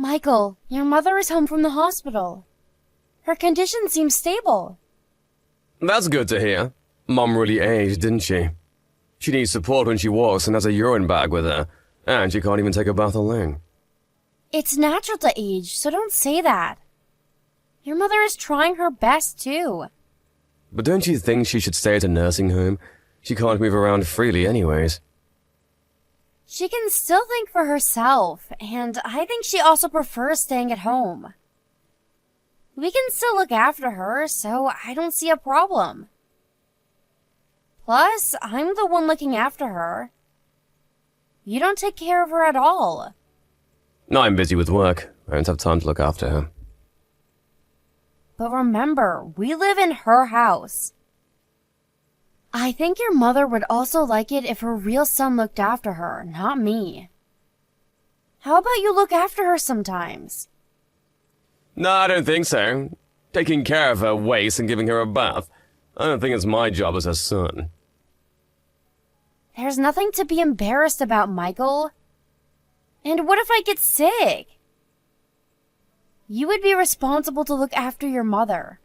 Michael, your mother is home from the hospital. Her condition seems stable. That's good to hear. Mom really aged, didn't she? She needs support when she walks and has a urine bag with her, and she can't even take a bath alone. It's natural to age, so don't say that. Your mother is trying her best, too. But don't you think she should stay at a nursing home? She can't move around freely anyways. She can still think for herself, and I think she also prefers staying at home. We can still look after her, so I don't see a problem. Plus, I'm the one looking after her. You don't take care of her at all. No, I'm busy with work. I don't have time to look after her. But remember, we live in her house. I think your mother would also like it if her real son looked after her, not me. How about you look after her sometimes? No, I don't think so. Taking care of her waste and giving her a bath. I don't think it's my job as her son. There's nothing to be embarrassed about, Michael. And what if I get sick? You would be responsible to look after your mother.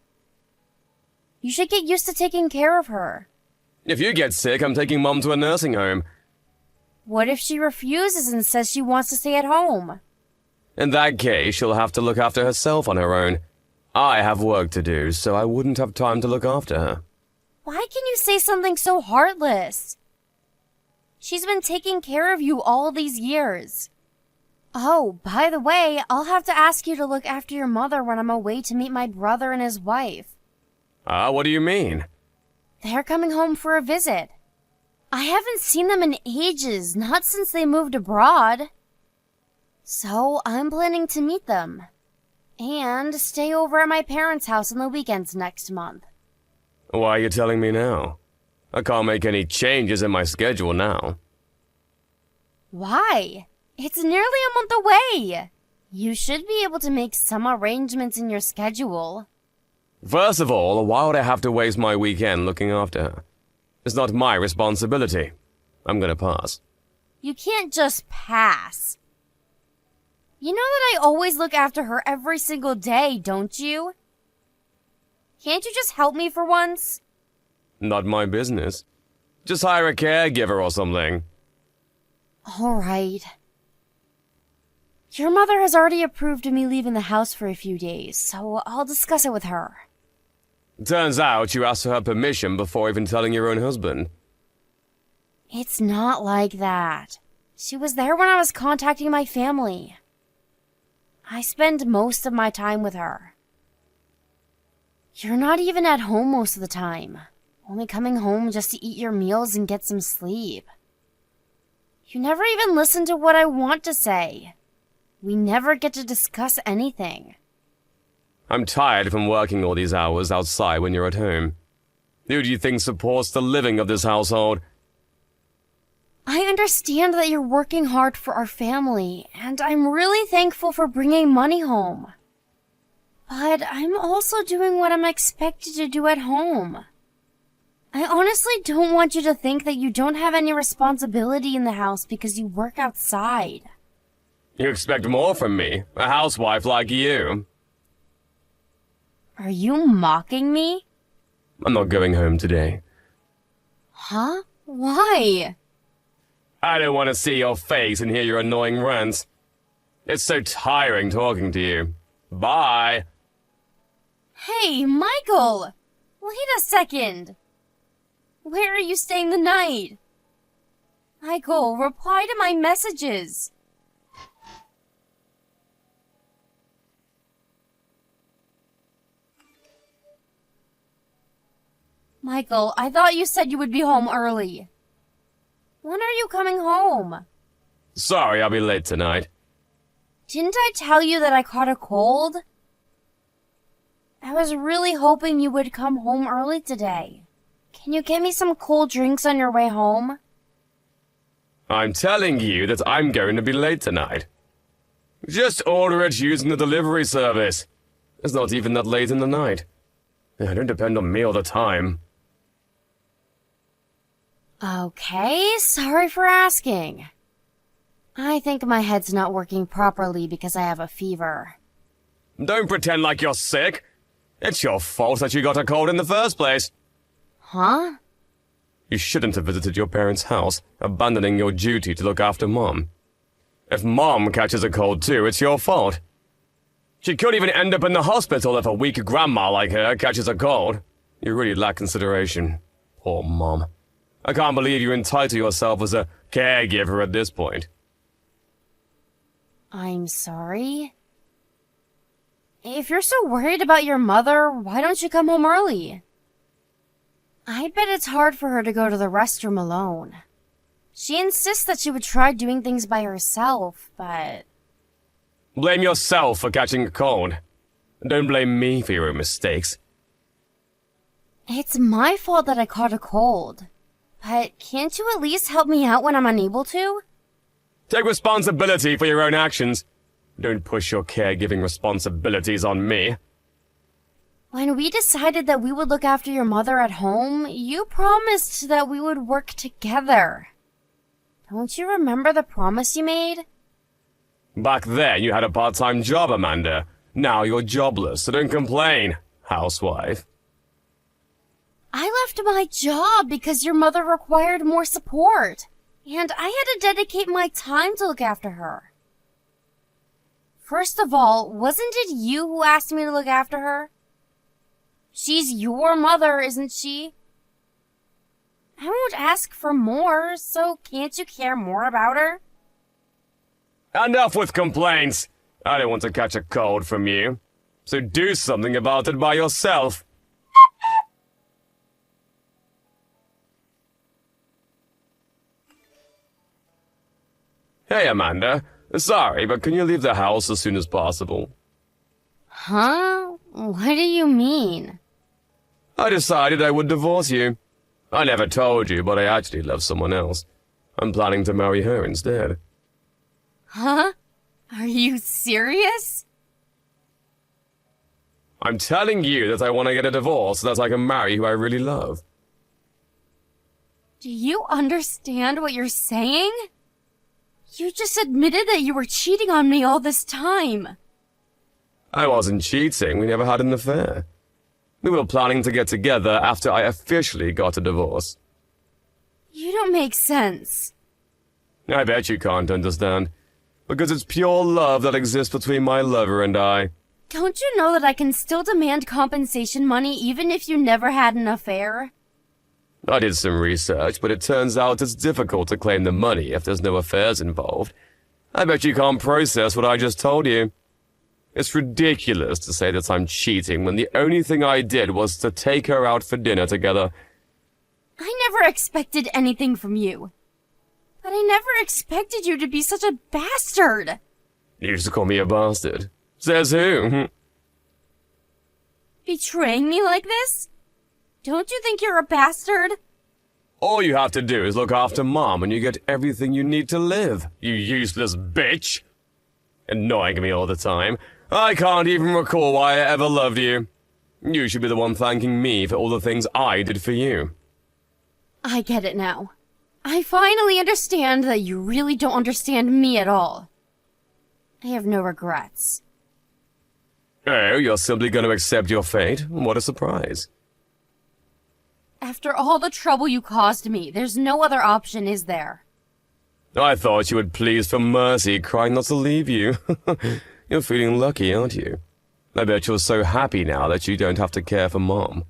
You should get used to taking care of her. If you get sick, I'm taking Mom to a nursing home. What if she refuses and says she wants to stay at home? In that case, she'll have to look after herself on her own. I have work to do, so I wouldn't have time to look after her. Why can you say something so heartless? She's been taking care of you all these years. Oh, by the way, I'll have to ask you to look after your mother when I'm away to meet my brother and his wife. What do you mean? They're coming home for a visit. I haven't seen them in ages, not since they moved abroad. So I'm planning to meet them. And stay over at my parents' house on the weekends next month. Why are you telling me now? I can't make any changes in my schedule now. Why? It's nearly a month away. You should be able to make some arrangements in your schedule. First of all, why would I have to waste my weekend looking after her? It's not my responsibility. I'm gonna pass. You can't just pass. You know that I always look after her every single day, don't you? Can't you just help me for once? Not my business. Just hire a caregiver or something. All right. Your mother has already approved of me leaving the house for a few days, so I'll discuss it with her. Turns out you asked for her permission before even telling your own husband. It's not like that. She was there when I was contacting my family. I spend most of my time with her. You're not even at home most of the time, only coming home just to eat your meals and get some sleep. You never even listen to what I want to say. We never get to discuss anything. I'm tired from working all these hours outside when you're at home. Who do you think supports the living of this household? I understand that you're working hard for our family, and I'm really thankful for bringing money home. But I'm also doing what I'm expected to do at home. I honestly don't want you to think that you don't have any responsibility in the house because you work outside. You expect more from me, a housewife like you. Are you mocking me? I'm not going home today. Huh? Why? I don't want to see your face and hear your annoying rants. It's so tiring talking to you. Bye. Hey, Michael! Wait a second. Where are you staying the night? Michael, reply to my messages. Michael, I thought you said you would be home early. When are you coming home? Sorry, I'll be late tonight. Didn't I tell you that I caught a cold? I was really hoping you would come home early today. Can you get me some cold drinks on your way home? I'm telling you that I'm going to be late tonight. Just order it using the delivery service. It's not even that late in the night. I don't depend on me all the time. Okay, sorry for asking. I think my head's not working properly because I have a fever. Don't pretend like you're sick. It's your fault that you got a cold in the first place. Huh? You shouldn't have visited your parents' house, abandoning your duty to look after Mom. If Mom catches a cold too, it's your fault. She could even end up in the hospital if a weak grandma like her catches a cold. You really lack consideration. Poor Mom. I can't believe you entitle yourself as a caregiver at this point. I'm sorry. If you're so worried about your mother, why don't you come home early? I bet it's hard for her to go to the restroom alone. She insists that she would try doing things by herself, but... Blame yourself for catching a cold. Don't blame me for your mistakes. It's my fault that I caught a cold. But can't you at least help me out when I'm unable to? Take responsibility for your own actions. Don't push your caregiving responsibilities on me. When we decided that we would look after your mother at home, you promised that we would work together. Don't you remember the promise you made? Back then, you had a part-time job, Amanda. Now you're jobless, so don't complain, housewife. I left my job because your mother required more support, and I had to dedicate my time to look after her. First of all, wasn't it you who asked me to look after her? She's your mother, isn't she? I won't ask for more, so can't you care more about her? Enough with complaints. I don't want to catch a cold from you. So do something about it by yourself. Hey, Amanda. Sorry, but can you leave the house as soon as possible? Huh? What do you mean? I decided I would divorce you. I never told you, but I actually love someone else. I'm planning to marry her instead. Huh? Are you serious? I'm telling you that I want to get a divorce so that I can marry who I really love. Do you understand what you're saying? You just admitted that you were cheating on me all this time. I wasn't cheating. We never had an affair. We were planning to get together after I officially got a divorce. You don't make sense. I bet you can't understand. Because it's pure love that exists between my lover and I. Don't you know that I can still demand compensation money even if you never had an affair? I did some research, but it turns out it's difficult to claim the money if there's no affairs involved. I bet you can't process what I just told you. It's ridiculous to say that I'm cheating when the only thing I did was to take her out for dinner together. I never expected anything from you. But I never expected you to be such a bastard. You used to call me a bastard. Says who? Betraying me like this? Don't you think you're a bastard? All you have to do is look after Mom and you get everything you need to live, you useless bitch. Annoying me all the time. I can't even recall why I ever loved you. You should be the one thanking me for all the things I did for you. I get it now. I finally understand that you really don't understand me at all. I have no regrets. Oh, you're simply going to accept your fate? What a surprise. After all the trouble you caused me, there's no other option, is there? I thought you would please for mercy, cry not to leave you. You're feeling lucky, aren't you? I bet you're so happy now that you don't have to care for Mom.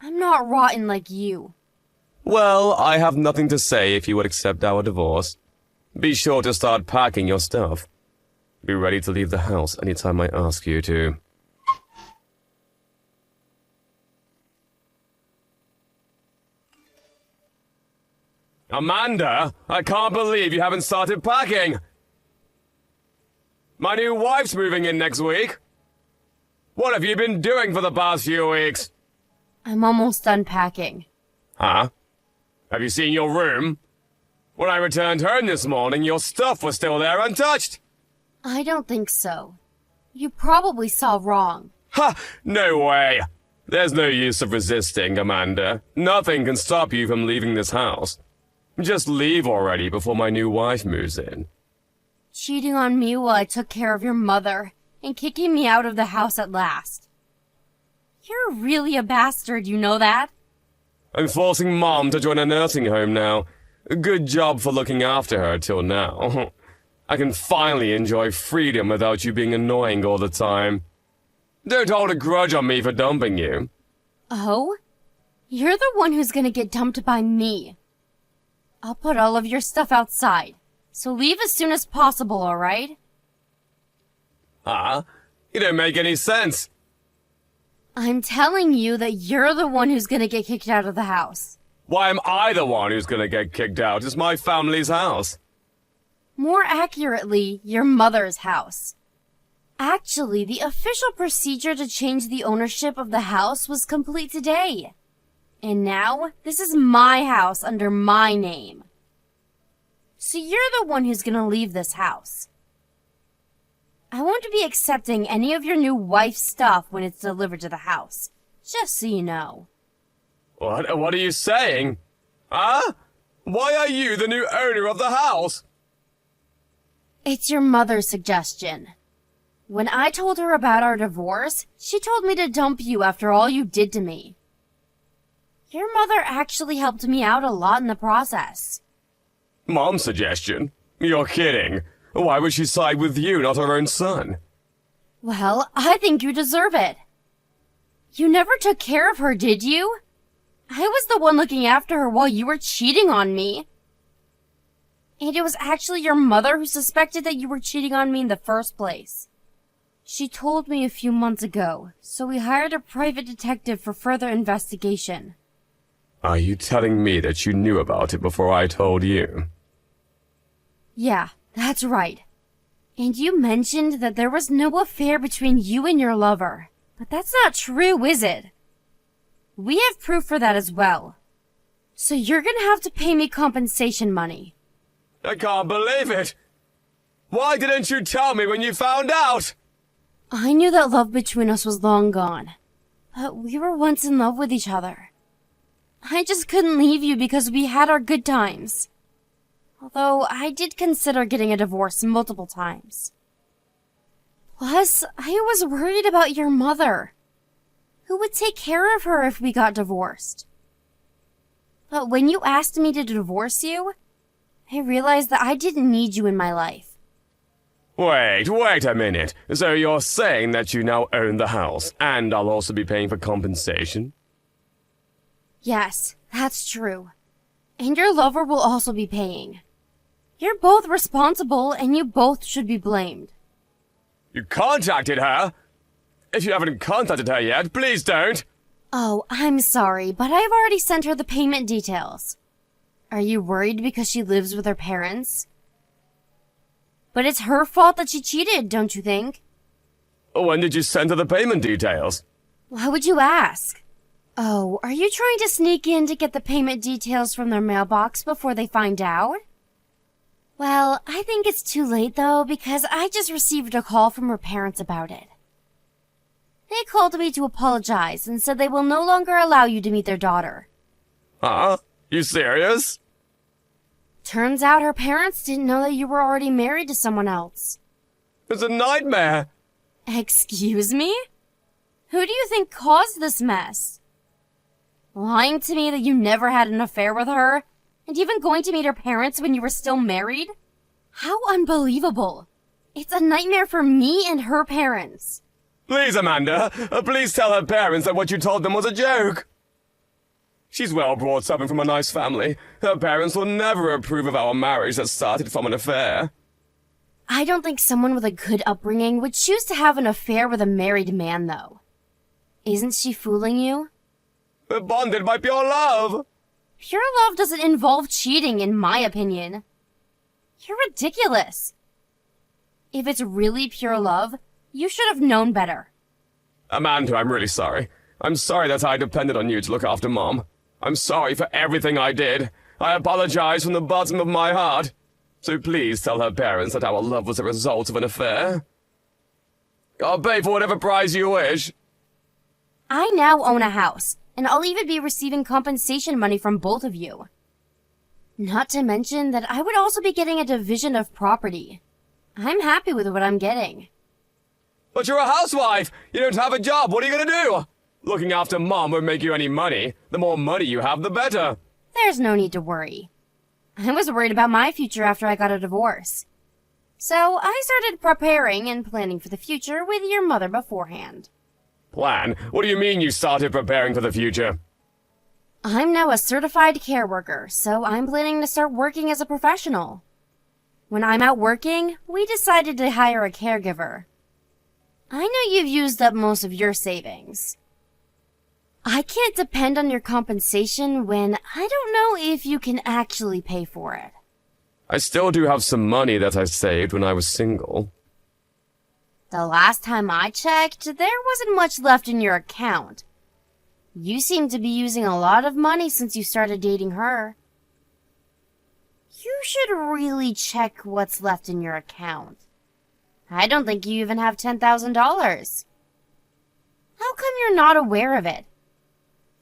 I'm not rotten like you. Well, I have nothing to say if you would accept our divorce. Be sure to start packing your stuff. Be ready to leave the house anytime I ask you to. Amanda, I can't believe you haven't started packing! My new wife's moving in next week! What have you been doing for the past few weeks? I'm almost done packing. Huh? Have you seen your room? When I returned home this morning, your stuff was still there untouched! I don't think so. You probably saw wrong. Ha! No way! There's no use of resisting, Amanda. Nothing can stop you from leaving this house. Just leave already before my new wife moves in. cheating on me while I took care of your mother and kicking me out of the house at last. You're really a bastard, you know that? I'm forcing Mom to join a nursing home now. Good job for looking after her till now. I can finally enjoy freedom without you being annoying all the time. Don't hold a grudge on me for dumping you. Oh? You're the one who's gonna get dumped by me. I'll put all of your stuff outside, so leave as soon as possible, alright? Huh? You don't make any sense. I'm telling you that you're the one who's gonna get kicked out of the house. Why am I the one who's gonna get kicked out? It's my family's house. More accurately, your mother's house. Actually, the official procedure to change the ownership of the house was complete today. And now, this is my house under my name. So you're the one who's gonna leave this house. I won't be accepting any of your new wife's stuff when it's delivered to the house. Just so you know. What are you saying? Huh? Why are you the new owner of the house? It's your mother's suggestion. When I told her about our divorce, she told me to dump you after all you did to me. Your mother actually helped me out a lot in the process. Mom's suggestion? You're kidding. Why would she side with you, not her own son? Well, I think you deserve it. You never took care of her, did you? I was the one looking after her while you were cheating on me. And it was actually your mother who suspected that you were cheating on me in the first place. She told me a few months ago, so we hired a private detective for further investigation. Are you telling me that you knew about it before I told you? Yeah, that's right. And you mentioned that there was no affair between you and your lover. But that's not true, is it? We have proof for that as well. So you're gonna have to pay me compensation money. I can't believe it! Why didn't you tell me when you found out? I knew that love between us was long gone. But we were once in love with each other. I just couldn't leave you because we had our good times. Although I did consider getting a divorce multiple times. Plus, I was worried about your mother. Who would take care of her if we got divorced? But when you asked me to divorce you, I realized that I didn't need you in my life. Wait a minute. So you're saying that you now own the house, and I'll also be paying for compensation? Yes, that's true. And your lover will also be paying. You're both responsible, and you both should be blamed. You contacted her? If you haven't contacted her yet, please don't. Oh, I'm sorry, but I've already sent her the payment details. Are you worried because she lives with her parents? But it's her fault that she cheated, don't you think? When did you send her the payment details? Why would you ask? Oh, are you trying to sneak in to get the payment details from their mailbox before they find out? Well, I think it's too late though, because I just received a call from her parents about it. They called me to apologize and said they will no longer allow you to meet their daughter. Huh? You serious? Turns out her parents didn't know that you were already married to someone else. It's a nightmare. Excuse me? Who do you think caused this mess? Lying to me that you never had an affair with her, and even going to meet her parents when you were still married? How unbelievable. It's a nightmare for me and her parents. Please, Amanda, please tell her parents that what you told them was a joke. She's well brought up and from a nice family. Her parents will never approve of our marriage that started from an affair. I don't think someone with a good upbringing would choose to have an affair with a married man, though. Isn't she fooling you? We're bonded by pure love. Pure love doesn't involve cheating, in my opinion. You're ridiculous. If it's really pure love, you should have known better. Amanda, I'm really sorry. I'm sorry that I depended on you to look after Mom. I'm sorry for everything I did. I apologize from the bottom of my heart. So please tell her parents that our love was a result of an affair. I'll pay for whatever price you wish. I now own a house, and I'll even be receiving compensation money from both of you. Not to mention that I would also be getting a division of property. I'm happy with what I'm getting. But you're a housewife! You don't have a job, what are you gonna do? Looking after Mom won't make you any money. The more money you have, the better. There's no need to worry. I was worried about my future after I got a divorce. So I started preparing and planning for the future with your mother beforehand. Plan? What do you mean you started preparing for the future? I'm now a certified care worker, so I'm planning to start working as a professional. When I'm out working, we decided to hire a caregiver. I know you've used up most of your savings. I can't depend on your compensation when I don't know if you can actually pay for it. I still do have some money that I saved when I was single. The last time I checked, there wasn't much left in your account. You seem to be using a lot of money since you started dating her. You should really check what's left in your account. I don't think you even have $10,000. How come you're not aware of it?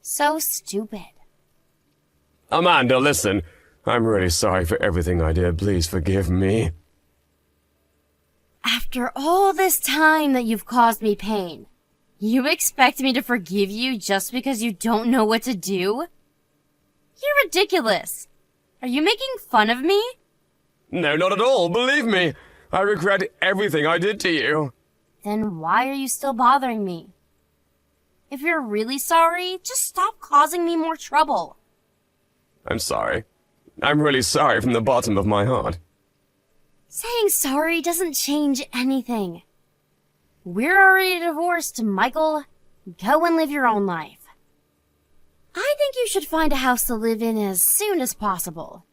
So stupid. Amanda, listen. I'm really sorry for everything I did. Please forgive me. After all this time that you've caused me pain, you expect me to forgive you just because you don't know what to do? You're ridiculous. Are you making fun of me? No, not at all. Believe me. I regret everything I did to you. Then why are you still bothering me? If you're really sorry, just stop causing me more trouble. I'm sorry. I'm really sorry from the bottom of my heart. Saying sorry doesn't change anything. We're already divorced, Michael. Go and live your own life. I think you should find a house to live in as soon as possible.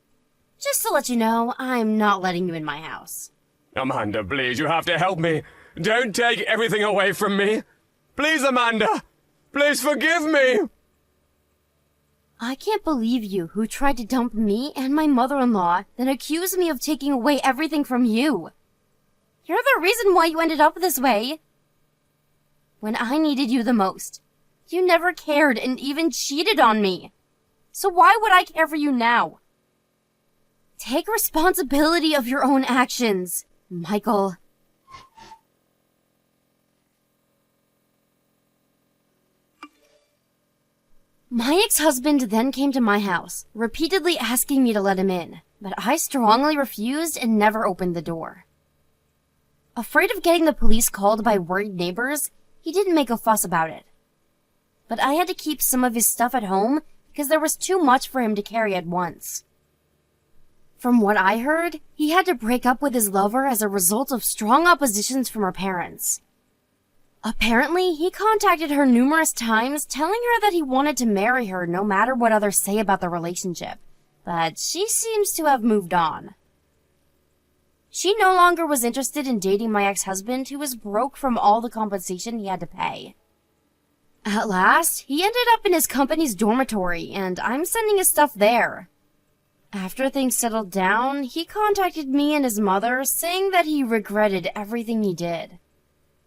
Just to let you know, I'm not letting you in my house. Amanda, please, you have to help me. Don't take everything away from me. Please, Amanda. Please forgive me. I can't believe you, who tried to dump me and my mother-in-law, then accused me of taking away everything from you. You're the reason why you ended up this way. When I needed you the most, you never cared and even cheated on me. So why would I care for you now? Take responsibility of your own actions, Michael. My ex-husband then came to my house, repeatedly asking me to let him in, but I strongly refused and never opened the door. Afraid of getting the police called by worried neighbors, he didn't make a fuss about it. But I had to keep some of his stuff at home because there was too much for him to carry at once. From what I heard, he had to break up with his lover as a result of strong oppositions from her parents. Apparently, he contacted her numerous times, telling her that he wanted to marry her no matter what others say about the relationship, but she seems to have moved on. She no longer was interested in dating my ex-husband, who was broke from all the compensation he had to pay. At last, he ended up in his company's dormitory, and I'm sending his stuff there. After things settled down, he contacted me and his mother, saying that he regretted everything he did.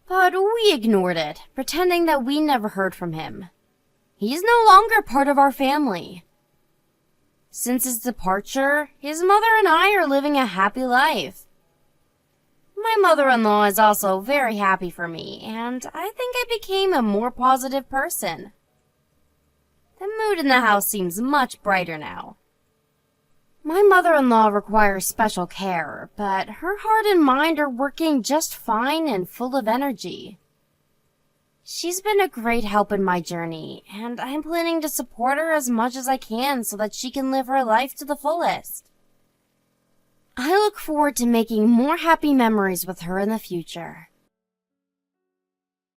But we ignored it, pretending that we never heard from him. He's no longer part of our family. Since his departure, his mother and I are living a happy life. My mother-in-law is also very happy for me, and I think I became a more positive person. The mood in the house seems much brighter now. My mother-in-law requires special care, but her heart and mind are working just fine and full of energy. She's been a great help in my journey, and I'm planning to support her as much as I can so that she can live her life to the fullest. I look forward to making more happy memories with her in the future.